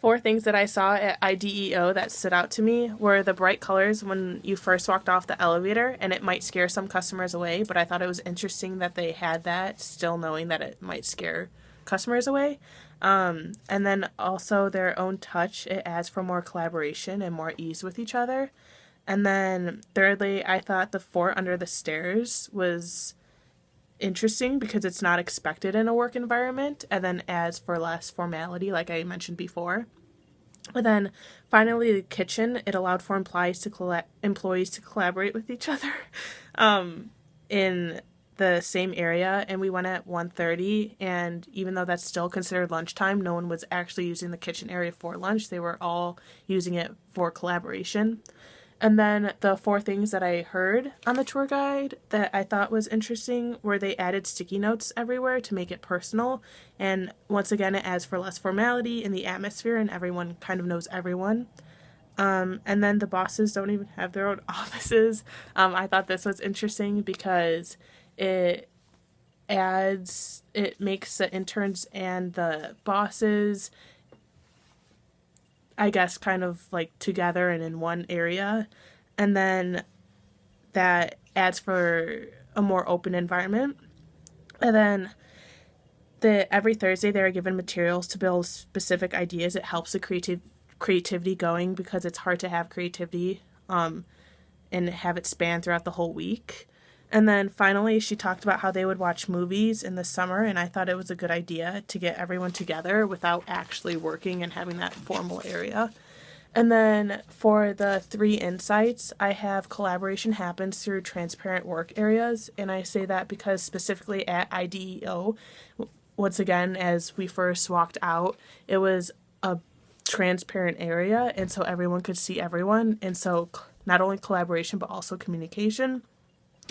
Four things that I saw at IDEO that stood out to me were the bright colors when you first walked off the elevator, and it might scare some customers away, but I thought it was interesting that they had that, still knowing that it might scare customers away. And then also their own touch, it adds for more collaboration and more ease with each other. And then thirdly, I thought the fort under the stairs was interesting because it's not expected in a work environment and then adds for less formality, like I mentioned before. And then finally, the kitchen, it allowed for employees to collaborate with each other in the same area. And we went at 1:30, and even though that's still considered lunchtime, no one was actually using the kitchen area for lunch. They were all using it for collaboration. And then the four things that I heard on the tour guide that I thought was interesting were they added sticky notes everywhere to make it personal. And once again, it adds for less formality in the atmosphere, and everyone kind of knows everyone. And then the bosses don't even have their own offices. I thought this was interesting because it it makes the interns and the bosses, I guess, kind of like together and in one area. And then that adds for a more open environment. And then every Thursday they are given materials to build specific ideas. It helps the creativity going because it's hard to have creativity and have it span throughout the whole week. And then finally, she talked about how they would watch movies in the summer, and I thought it was a good idea to get everyone together without actually working and having that formal area. And then for the three insights, I have collaboration happens through transparent work areas, and I say that because specifically at IDEO, once again, as we first walked out, it was a transparent area, and so everyone could see everyone, and so not only collaboration but also communication.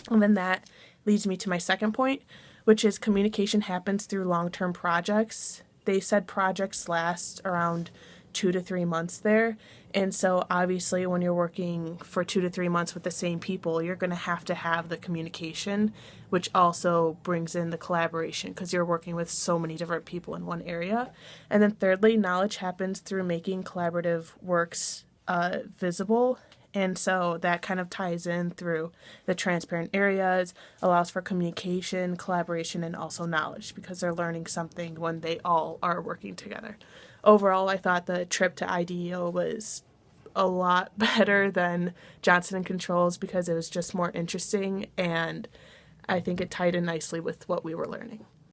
And then that leads me to my second point, which is communication happens through long-term projects. They said projects last around 2 to 3 months there. And so obviously when you're working for 2 to 3 months with the same people, you're going to have the communication, which also brings in the collaboration because you're working with so many different people in one area. And then thirdly, knowledge happens through making collaborative works visible. And so that kind of ties in through the transparent areas, allows for communication, collaboration, and also knowledge because they're learning something when they all are working together. Overall, I thought the trip to IDEO was a lot better than Johnson & Controls because it was just more interesting, and I think it tied in nicely with what we were learning.